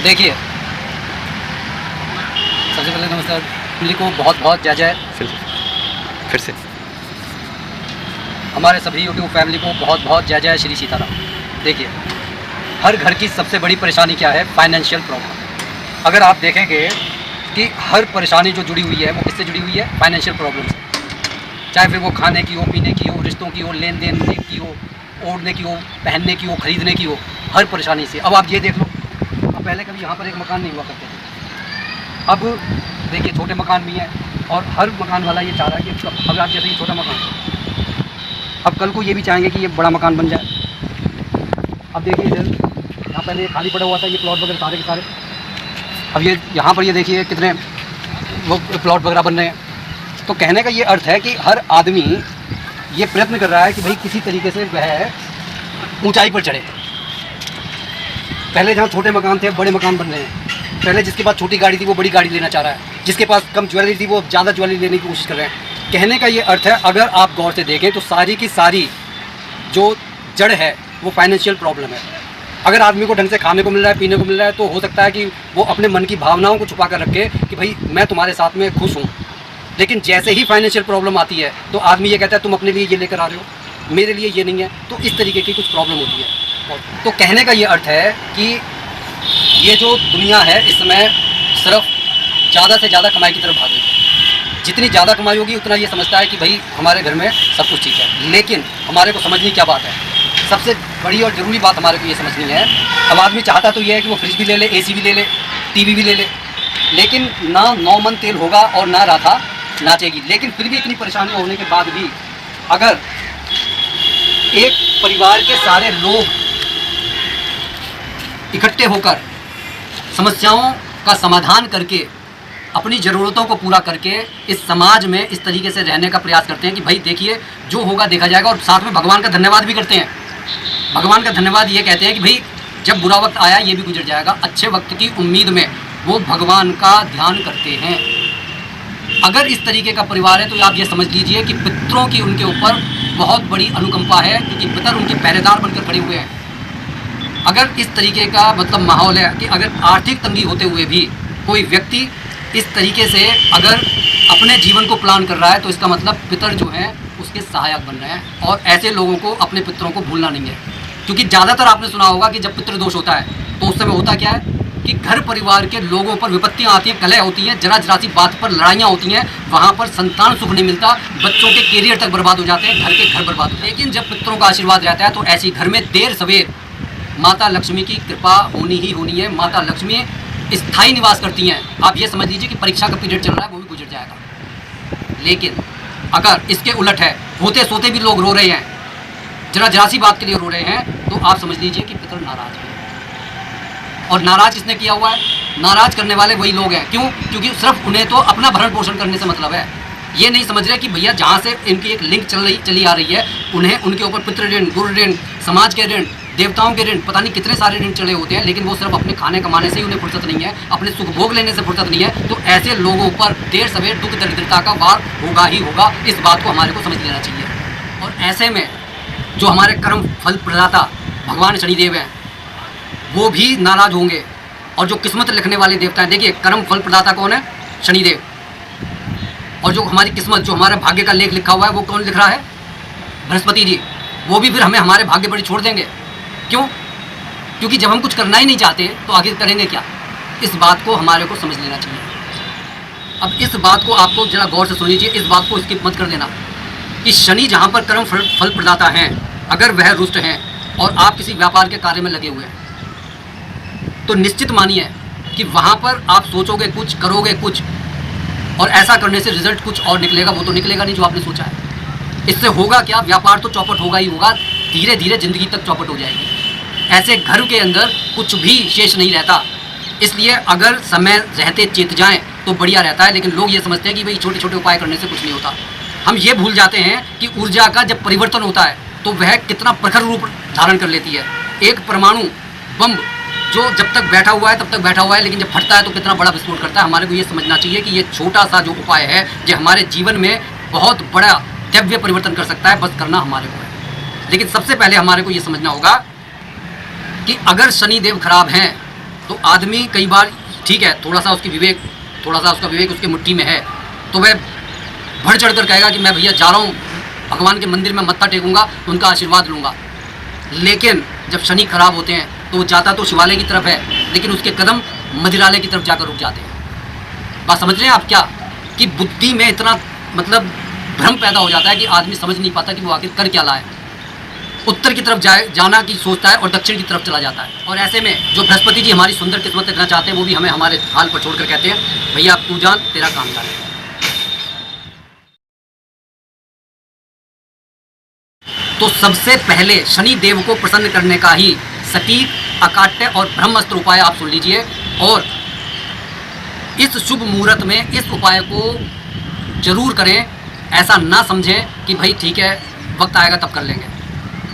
देखिए, सबसे पहले नमस्कार। फैमिली को बहुत बहुत जय जय। फिर से हमारे सभी यूट्यूब फैमिली को बहुत बहुत जय जय श्री सीताराम। देखिए, हर घर की सबसे बड़ी परेशानी क्या है? Financial problem. अगर आप देखेंगे कि हर परेशानी जो जुड़ी हुई है वो किससे जुड़ी हुई है? फाइनेंशियल प्रॉब्लम से। चाहे फिर वो खाने की हो, पीने की हो, रिश्तों की हो, लेन देन की हो, ओढ़ने की हो, पहनने की हो, खरीदने की हो, हर परेशानी से। अब आप ये देख लो, अब पहले कभी यहाँ पर एक मकान नहीं हुआ करते थे। अब देखिए, छोटे मकान भी हैं और हर मकान वाला ये चाह रहा है कि अब आप जैसे ये छोटा मकान, अब कल को ये भी चाहेंगे कि ये बड़ा मकान बन जाए। अब देखिए, इधर यहाँ पहले खाली पड़ा हुआ था, ये प्लॉट वगैरह सारे के सारे, अब ये यहाँ पर ये देखिए कितने वो प्लॉट वगैरह बन रहे हैं। तो कहने का ये अर्थ है कि हर आदमी ये प्रयत्न कर रहा है कि भाई किसी तरीके से वह ऊंचाई पर चढ़े। पहले जहाँ छोटे मकान थे, बड़े मकान बन रहे हैं। पहले जिसके पास छोटी गाड़ी थी वो बड़ी गाड़ी लेना चाह रहा है, जिसके पास कम ज्वेलरी थी वो ज़्यादा ज्वेलरी लेने की कोशिश कर रहे हैं। कहने का ये अर्थ है, अगर आप गौर से देखें तो सारी की सारी जो जड़ है वो फाइनेंशियल प्रॉब्लम है। अगर आदमी को ढंग से खाने को मिल रहा है, पीने को मिल रहा है, तो हो सकता है कि वो अपने मन की भावनाओं को छुपा कर रखे कि भाई मैं तुम्हारे साथ में खुश हूँ। लेकिन जैसे ही फाइनेंशियल प्रॉब्लम आती है तो आदमी ये कहता है तुम अपने लिए ये लेकर आ रहे हो, मेरे लिए ये नहीं है। तो इस तरीके की कुछ प्रॉब्लम होती है। तो कहने का ये अर्थ है कि ये जो दुनिया है इस समय सिर्फ ज़्यादा से ज़्यादा कमाई की तरफ भाग रही है। जितनी ज़्यादा कमाई होगी उतना ये समझता है कि भाई हमारे घर में सब कुछ ठीक है। लेकिन हमारे को समझनी क्या बात है, सबसे बड़ी और ज़रूरी बात हमारे को ये समझनी है। अब आदमी चाहता तो ये है कि वो फ्रिज भी ले ले, एसी भी ले ले, टीवी भी ले ले, लेकिन ना 9 मन तेल होगा और ना राधा नाचेगी। लेकिन फिर भी इतनी परेशानी होने के बाद भी अगर एक परिवार के सारे लोग इकट्ठे होकर समस्याओं का समाधान करके अपनी ज़रूरतों को पूरा करके इस समाज में इस तरीके से रहने का प्रयास करते हैं कि भाई देखिए जो होगा देखा जाएगा, और साथ में भगवान का धन्यवाद भी करते हैं। भगवान का धन्यवाद ये कहते हैं कि भाई जब बुरा वक्त आया ये भी गुजर जाएगा। अच्छे वक्त की उम्मीद में वो भगवान का ध्यान करते हैं। अगर इस तरीके का परिवार है तो आप ये समझ लीजिए कि पितरों की उनके ऊपर बहुत बड़ी अनुकंपा है, क्योंकि पितर उनके पहरेदार बनकर खड़े हुए हैं। अगर इस तरीके का मतलब माहौल है कि अगर आर्थिक तंगी होते हुए भी कोई व्यक्ति इस तरीके से अगर अपने जीवन को प्लान कर रहा है तो इसका मतलब पितर जो हैं उसके सहायक बन रहे हैं। और ऐसे लोगों को अपने पितरों को भूलना नहीं है, क्योंकि ज़्यादातर आपने सुना होगा कि जब पितृदोष होता है तो उस समय होता क्या है कि घर परिवार के लोगों पर विपत्तियां आती हैं, कलह होती हैं, जरा जरा सी बात पर लड़ाइयाँ होती हैं, वहाँ पर संतान सुख नहीं मिलता, बच्चों के कैरियर तक बर्बाद हो जाते हैं, घर के घर बर्बाद होते हैं। लेकिन जब पितरों का आशीर्वाद रहता है तो ऐसी घर में देर सवेर माता लक्ष्मी की कृपा होनी ही होनी है। माता लक्ष्मी स्थायी निवास करती हैं। आप ये समझ लीजिए कि परीक्षा का पीरियड चल रहा है वो भी गुजर जाएगा। लेकिन अगर इसके उलट है, होते सोते भी लोग रो रहे हैं, जरा सी बात के लिए रो रहे हैं, तो आप समझ लीजिए कि पितर नाराज हैं। और नाराज किसने किया हुआ है? नाराज करने वाले वही लोग हैं। क्यों? क्योंकि सिर्फ उन्हें तो अपना भरण पोषण करने से मतलब है। ये नहीं समझ रहे कि भैया जहाँ से इनकी एक लिंक चली आ रही है, उन्हें उनके ऊपर पितृ ऋण, गुरु ऋण, समाज के ऋण, देवताओं के ऋण, पता नहीं कितने सारे ऋण चले होते हैं, लेकिन वो सिर्फ अपने खाने कमाने से ही उन्हें फुर्सत नहीं है, अपने सुख भोग लेने से फुर्सत नहीं है। तो ऐसे लोगों पर देर सवेर दुख दरिद्रता का वार होगा ही होगा। इस बात को हमारे को समझ लेना चाहिए। और ऐसे में जो हमारे कर्म फल प्रदाता भगवान शनिदेव हैं वो भी नाराज होंगे। और जो किस्मत लिखने वाले देवता हैं, देखिए कर्म फल प्रदाता कौन है? शनिदेव। और जो हमारी किस्मत, जो हमारे भाग्य का लेख लिखा हुआ है वो कौन लिख रहा है? बृहस्पति जी। वो भी फिर हमें हमारे भाग्य पर छोड़ देंगे। क्यों? क्योंकि जब हम कुछ करना ही नहीं चाहते तो आगे करेंगे क्या? इस बात को हमारे को समझ लेना चाहिए। अब इस बात को आपको जरा गौर से सुनिए, इस बात को स्किप मत कर देना कि शनि जहाँ पर कर्म फल प्रदाता हैं, अगर वह रुष्ट हैं और आप किसी व्यापार के कार्य में लगे हुए हैं तो निश्चित मानिए कि वहाँ पर आप सोचोगे कुछ, करोगे कुछ, और ऐसा करने से रिजल्ट कुछ और निकलेगा। वो तो निकलेगा नहीं जो आपने सोचा है। इससे होगा क्या? व्यापार तो चौपट होगा ही होगा, धीरे धीरे ज़िंदगी तक चौपट हो जाएगी। ऐसे घर के अंदर कुछ भी शेष नहीं रहता। इसलिए अगर समय रहते चेत जाएं तो बढ़िया रहता है। लेकिन लोग ये समझते हैं कि भाई छोटे छोटे उपाय करने से कुछ नहीं होता। हम ये भूल जाते हैं कि ऊर्जा का जब परिवर्तन होता है तो वह कितना प्रखर रूप धारण कर लेती है। एक परमाणु बम जो जब तक बैठा हुआ है तब तक बैठा हुआ है, लेकिन जब फटता है तो कितना बड़ा विस्फोट करता है। हमारे को ये समझना चाहिए कि ये छोटा सा जो उपाय है ये हमारे जीवन में बहुत बड़ा दिव्य परिवर्तन कर सकता है। बस करना हमारे को है। लेकिन सबसे पहले हमारे को ये समझना होगा कि अगर शनिदेव खराब हैं तो आदमी कई बार ठीक है, थोड़ा सा उसका विवेक उसके मुट्ठी में है, तो वह बढ़ चढ़ कर कहेगा कि मैं भैया जा रहा हूँ भगवान के मंदिर में मत्था टेकूंगा, उनका आशीर्वाद लूँगा। लेकिन जब शनि खराब होते हैं तो वो जाता तो शिवालय की तरफ है, लेकिन उसके कदम मदिरालय की तरफ जाकर रुक जाते हैं। बात समझ रहे हैं आप क्या, कि बुद्धि में इतना मतलब भ्रम पैदा हो जाता है कि आदमी समझ नहीं पाता कि वो आखिर कर क्या लाए। उत्तर की तरफ जाना की सोचता है और दक्षिण की तरफ चला जाता है। और ऐसे में जो बृहस्पति जी हमारी सुंदर किस्मत देखना चाहते हैं, वो भी हमें हमारे हाल पर छोड़कर कहते हैं भैया अब तू जान, तेरा काम जाने। तो सबसे पहले शनि देव को प्रसन्न करने का ही सटीक, अकाट्य और ब्रह्मास्त्र उपाय आप सुन लीजिए। और इस शुभ मुहूर्त में इस उपाय को जरूर करें। ऐसा ना समझें कि भाई ठीक है वक्त आएगा तब कर लेंगे।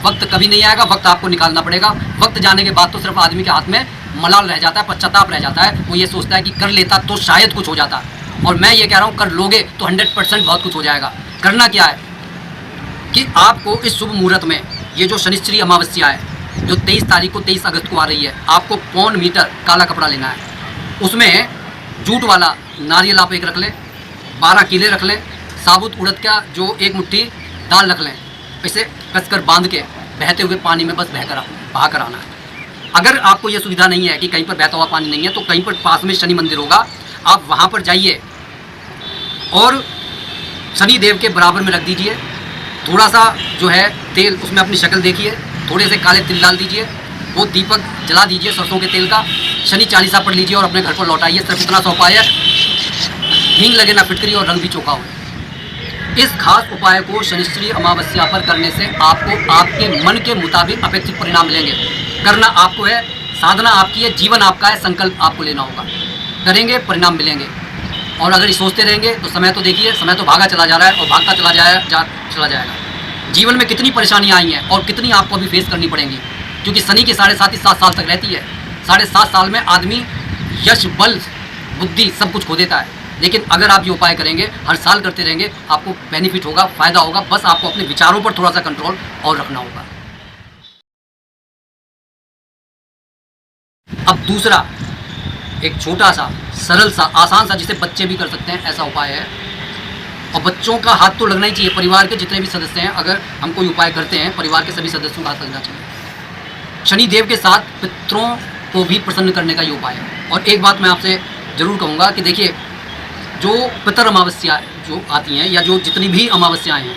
वक्त कभी नहीं आएगा, वक्त आपको निकालना पड़ेगा। वक्त जाने के बाद तो सिर्फ आदमी के हाथ में मलाल रह जाता है, पश्चाताप रह जाता है। वो ये सोचता है कि कर लेता तो शायद कुछ हो जाता, और मैं ये कह रहा हूँ कर लोगे तो 100% बहुत कुछ हो जाएगा। करना क्या है कि आपको इस शुभ मुहूर्त में ये जो शनिश्चरी अमावस्या है जो 23 तारीख को 23 अगस्त को आ रही है, आपको 1 मीटर काला कपड़ा लेना है। उसमें जूट वाला नारियल आप एक रख लें, 12 केले रख लें, साबुत उड़द का जो 1 मुट्ठी दाल रख लें। इसे कसकर बांध के बहते हुए पानी में बस बहा कर आना है। अगर आपको ये सुविधा नहीं है कि कहीं पर बहता हुआ पानी नहीं है, तो कहीं पर पास में शनि मंदिर होगा, आप वहाँ पर जाइए और शनि देव के बराबर में रख दीजिए। थोड़ा सा जो है तेल, उसमें अपनी शक्ल देखिए, थोड़े से काले तिल डाल दीजिए, वो दीपक जला दीजिए सरसों के तेल का, शनि चालीसा पढ़ लीजिए और अपने घर को लौटाइए। सिर्फ इतना सा उपाय है, हींग लगे ना फिटकरी और रंग भी चोखा हो। इस खास उपाय को शनिश्चरी अमावस्या पर करने से आपको आपके मन के मुताबिक अपेक्षित परिणाम मिलेंगे। करना आपको है, साधना आपकी है, जीवन आपका है, संकल्प आपको लेना होगा। करेंगे परिणाम मिलेंगे। और अगर ये सोचते रहेंगे तो समय तो देखिए, समय तो भागा चला जा रहा है और भागता चला जाएगा। जीवन में कितनी परेशानियाँ आई हैं और कितनी आपको अभी फेस करनी पड़ेंगी, क्योंकि शनि की 7.5 साल तक रहती है। 7.5 साल में आदमी यश, बल, बुद्धि सब कुछ खो देता है। लेकिन अगर आप ये उपाय करेंगे, हर साल करते रहेंगे, आपको बेनिफिट होगा, फ़ायदा होगा। बस आपको अपने विचारों पर थोड़ा सा कंट्रोल और रखना होगा। अब दूसरा एक छोटा सा, सरल सा, आसान सा, जिसे बच्चे भी कर सकते हैं, ऐसा उपाय है। और बच्चों का हाथ तो लगना ही चाहिए। परिवार के जितने भी सदस्य हैं, अगर हम कोई उपाय करते हैं, परिवार के सभी सदस्यों का हाथ लगना चाहिए। शनि देव के साथ पितरों को भी प्रसन्न करने का ये उपाय है। और एक बात मैं आपसे ज़रूर कहूँगा कि देखिए, जो पितर अमावस्या जो आती हैं या जो जितनी भी अमावस्याएँ हैं,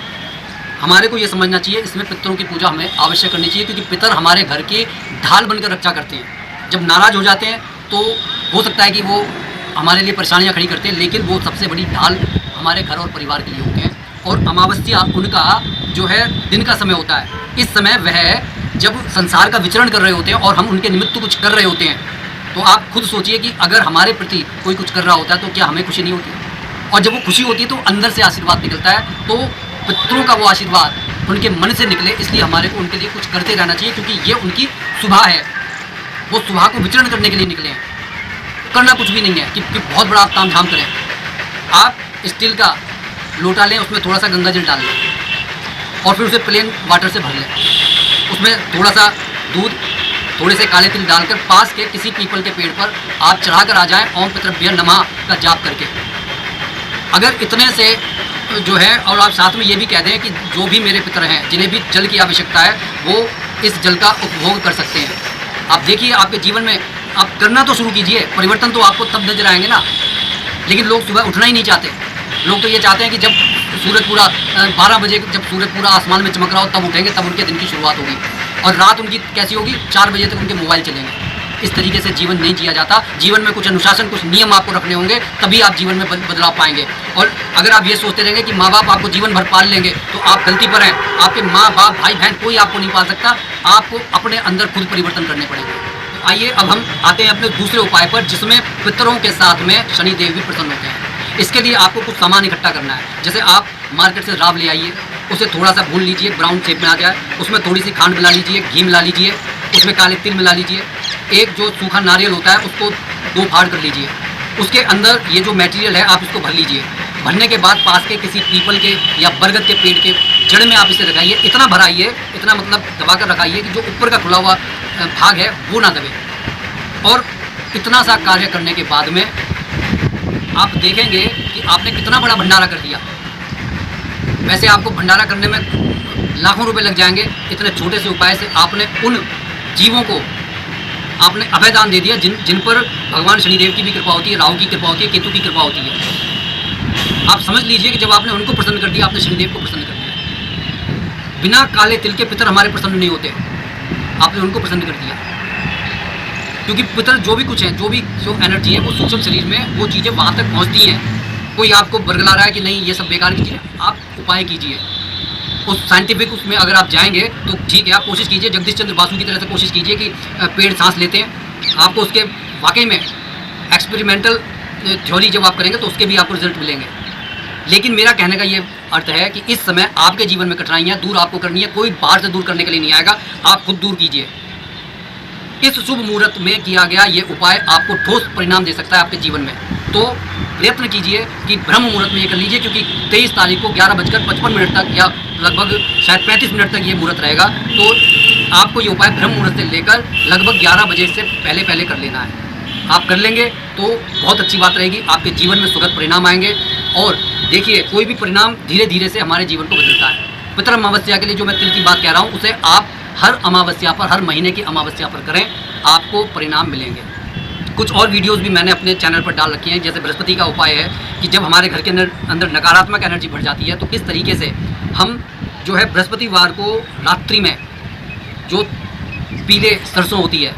हमारे को ये समझना चाहिए इसमें पितरों की पूजा हमें अवश्य करनी चाहिए, क्योंकि पितर हमारे घर के ढाल बनकर रक्षा करते हैं। जब नाराज़ हो जाते हैं तो हो सकता है कि वो हमारे लिए परेशानियाँ खड़ी करते हैं, लेकिन वो सबसे बड़ी ढाल हमारे घर और परिवार के लिए होते हैं। और अमावस्या उनका जो है दिन का समय होता है। इस समय वह जब संसार का विचरण कर रहे होते हैं और हम उनके निमित्त कुछ कर रहे होते हैं, तो आप खुद सोचिए कि अगर हमारे प्रति कोई कुछ कर रहा होता है तो क्या हमें खुशी नहीं होती? और जब वो खुशी होती है तो अंदर से आशीर्वाद निकलता है। तो पितरों का वो आशीर्वाद उनके मन से निकले, इसलिए हमारे को उनके लिए कुछ करते रहना चाहिए, क्योंकि ये उनकी सुबह है। वो सुबह को विचरण करने के लिए निकले हैं। करना कुछ भी नहीं है कि बहुत बड़ा आप ताम झाम करें। आप स्टील का लोटा लें, उसमें थोड़ा सा गंगा जल डाल लें और फिर उसे प्लेन वाटर से भर लें। उसमें थोड़ा सा दूध, थोड़े से काले तिल डालकर पास के किसी पीपल के पेड़ पर आप चढ़ा कर आ जाएँ, ओम पितृभ्यो नमः का जाप करके। अगर इतने से जो है, और आप साथ में ये भी कह दें कि जो भी मेरे पितर हैं, जिन्हें भी जल की आवश्यकता है, वो इस जल का उपभोग कर सकते हैं। आप देखिए, आपके जीवन में आप करना तो शुरू कीजिए, परिवर्तन तो आपको तब नजर आएंगे ना। लेकिन लोग सुबह उठना ही नहीं चाहते। लोग तो ये चाहते हैं कि जब सूरज पूरा 12 बजे, जब सूरज पूरा आसमान में चमक रहा हो तब उठेंगे, तब उनके दिन की शुरुआत होगी। और रात उनकी कैसी होगी? 4 बजे तक उनके मोबाइल चलेंगे। इस तरीके से जीवन नहीं जिया जाता। जीवन में कुछ अनुशासन, कुछ नियम आपको रखने होंगे, तभी आप जीवन में बदलाव पाएंगे। और अगर आप ये सोचते रहेंगे कि माँ बाप आपको जीवन भर पाल लेंगे, तो आप गलती पर हैं। आपके माँ बाप, भाई बहन कोई आपको नहीं पाल सकता। आपको अपने अंदर खुद परिवर्तन करने पड़ेंगे। आइए अब हम आते हैं अपने दूसरे उपाय पर, जिसमें पितरों के साथ में शनि देव भी प्रसन्न होते हैं। इसके लिए आपको कुछ सामान इकट्ठा करना है। जैसे आप मार्केट से राव ले आइए, उसे थोड़ा सा भून लीजिए, ब्राउन शेप में आ जाए। उसमें थोड़ी सी खांड मिला लीजिए, घी मिला लीजिए, उसमें काले तिल मिला लीजिए। एक जो सूखा नारियल होता है उसको 2 फाड़ कर लीजिए। उसके अंदर ये जो मटेरियल है आप इसको भर लीजिए। भरने के बाद पास के किसी पीपल के या बरगद के पेड़ के जड़ में आप इसे रखाइए। इतना भराइए, इतना मतलब दबा कर रखाइए कि जो ऊपर का खुला हुआ भाग है वो ना दबे। और इतना सा कार्य करने के बाद में आप देखेंगे कि आपने कितना बड़ा भंडारा कर दिया। वैसे आपको भंडारा करने में लाखों रुपए लग जाएंगे, इतने छोटे से उपाय से आपने उन जीवों को आपने अभयदान दे दिया जिन पर भगवान शनिदेव की भी कृपा होती है, राहु की कृपा होती है, केतु की कृपा होती है। आप समझ लीजिए कि जब आपने उनको प्रसन्न कर दिया, आपने शनिदेव को प्रसन्न कर दिया। बिना काले तिल के पितर हमारे प्रसन्न नहीं होते, आपने उनको प्रसन्न कर दिया। क्योंकि पितर जो भी कुछ है, जो एनर्जी है वो सूक्ष्म शरीर में वो चीज़ें वहाँ तक पहुँचती हैं। कोई आपको बरगला रहा है कि नहीं ये सब बेकार की चीज़ें, आप उपाय कीजिए। उस साइंटिफिक उसमें अगर आप जाएंगे तो ठीक है, आप कोशिश कीजिए जगदीश चंद्र बासु की तरह से कोशिश कीजिए कि पेड़ सांस लेते हैं, आपको उसके वाकई में एक्सपेरिमेंटल थ्योरी जब आप करेंगे तो उसके भी आपको रिजल्ट मिलेंगे। लेकिन मेरा कहने का ये अर्थ है कि इस समय आपके जीवन में कठिनाइयाँ दूर आपको करनी है, कोई बाहर से दूर करने के लिए नहीं आएगा, आप खुद दूर कीजिए। इस शुभ मुहूर्त में किया गया ये उपाय आपको ठोस परिणाम दे सकता है आपके जीवन में। तो प्रयत्न कीजिए कि ब्रह्म मुहूर्त में ये कर लीजिए, क्योंकि 23 तारीख को 11:55 तक या लगभग शायद 35 मिनट तक ये मुहूर्त रहेगा। तो आपको ये उपाय ब्रह्म मुहूर्त से लेकर लगभग 11 बजे से पहले कर लेना है। आप कर लेंगे तो बहुत अच्छी बात रहेगी, आपके जीवन में सुखद परिणाम आएंगे। और देखिए, कोई भी परिणाम धीरे धीरे से हमारे जीवन को बदलता है। पितर अमावस्या के लिए जो मैं तिल की बात कह रहा हूँ, उसे आप हर अमावस्या पर, हर महीने की अमावस्या पर करें, आपको परिणाम मिलेंगे। कुछ और वीडियोस भी मैंने अपने चैनल पर डाल रखी हैं। जैसे बृहस्पति का उपाय है कि जब हमारे घर के अंदर नकारात्मक एनर्जी बढ़ जाती है तो किस तरीके से हम जो है बृहस्पतिवार को रात्रि में जो पीले सरसों होती है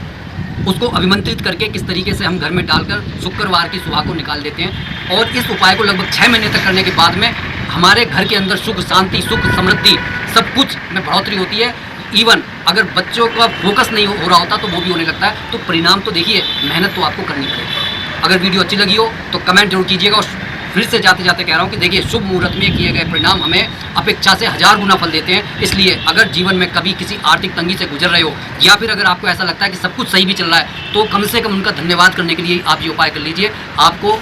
उसको अभिमंत्रित करके किस तरीके से हम घर में डालकर शुक्रवार की सुबह को निकाल देते हैं। और इस उपाय को लगभग 6 महीने तक करने के बाद में हमारे घर के अंदर सुख शांति, सुख समृद्धि, सब कुछ में बढ़ोतरी होती है। इवन अगर बच्चों का फोकस नहीं हो रहा होता तो वो भी होने लगता है। तो परिणाम तो देखिए, मेहनत तो आपको करनी पड़ेगी। अगर वीडियो अच्छी लगी हो तो कमेंट जरूर कीजिएगा। और फिर से जाते जाते कह रहा हूँ कि देखिए, शुभ मुहूर्त में किए गए परिणाम हमें अपेक्षा से 1000 गुना फल देते हैं। इसलिए अगर जीवन में कभी किसी आर्थिक तंगी से गुजर रहे हो, या फिर अगर आपको ऐसा लगता है कि सब कुछ सही भी चल रहा है, तो कम से कम उनका धन्यवाद करने के लिए आप ये उपाय कर लीजिए। आपको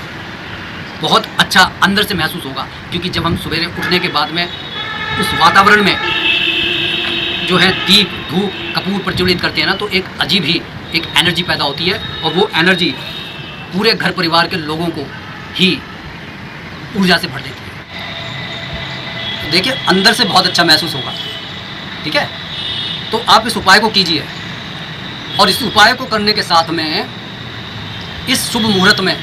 बहुत अच्छा अंदर से महसूस होगा। क्योंकि जब हम सवेरे उठने के बाद में उस वातावरण में जो है दीप, धूप, कपूर प्रज्वलित करते हैं ना, तो एक अजीब ही एक एनर्जी पैदा होती है। और वो एनर्जी पूरे घर परिवार के लोगों को ही ऊर्जा से भर देती है। तो देखिए, अंदर से बहुत अच्छा महसूस होगा। ठीक है, तो आप इस उपाय को कीजिए। और इस उपाय को करने के साथ में इस शुभ मुहूर्त में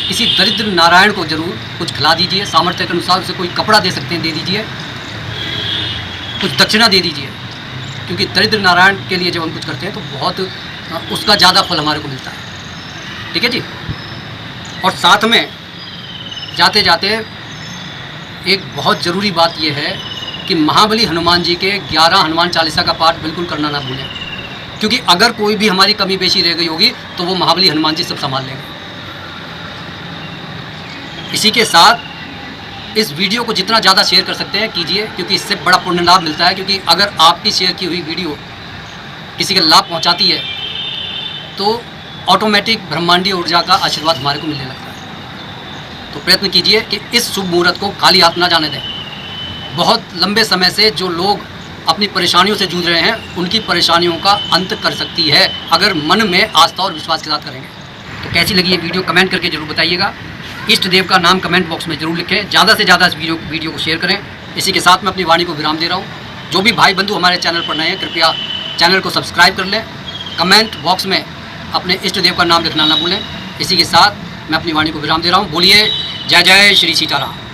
किसी दरिद्र नारायण को जरूर कुछ खिला दीजिए। सामर्थ्य के अनुसार उसे कोई कपड़ा दे सकते हैं, दे दीजिए, कुछ दक्षिणा दे दीजिए। क्योंकि दरिद्र नारायण के लिए जब हम कुछ करते हैं तो बहुत उसका ज़्यादा फल हमारे को मिलता है। ठीक है जी। और साथ में जाते जाते एक बहुत ज़रूरी बात यह है कि महाबली हनुमान जी के 11 हनुमान चालीसा का पाठ बिल्कुल करना ना भूलें। क्योंकि अगर कोई भी हमारी कमी पेशी रह गई होगी तो वो महाबली हनुमान जी सब संभाल लेंगे। इसी के साथ इस वीडियो को जितना ज़्यादा शेयर कर सकते हैं कीजिए, क्योंकि इससे बड़ा पुण्य लाभ मिलता है। क्योंकि अगर आपकी शेयर की हुई वीडियो किसी का लाभ पहुंचाती है तो ऑटोमेटिक ब्रह्मांडीय ऊर्जा का आशीर्वाद हमारे को मिलने लगता है। तो प्रयत्न कीजिए कि इस शुभ मुहूर्त को खाली हाथ ना जाने दें। बहुत लंबे समय से जो लोग अपनी परेशानियों से जूझ रहे हैं, उनकी परेशानियों का अंत कर सकती है अगर मन में आस्था और विश्वास के साथ करेंगे। तो कैसी लगी ये वीडियो कमेंट करके जरूर बताइएगा। इष्ट देव का नाम कमेंट बॉक्स में जरूर लिखें। ज़्यादा से ज़्यादा इस वीडियो को शेयर करें। इसी के साथ मैं अपनी वाणी को विराम दे रहा हूँ। जो भी भाई बंधु हमारे चैनल पर नए हैं, कृपया चैनल को सब्सक्राइब कर लें। कमेंट बॉक्स में अपने इष्ट देव का नाम लिखना ना भूलें। इसी के साथ मैं अपनी वाणी को विराम दे रहा हूँ। बोलिए जय जय श्री सीताराम।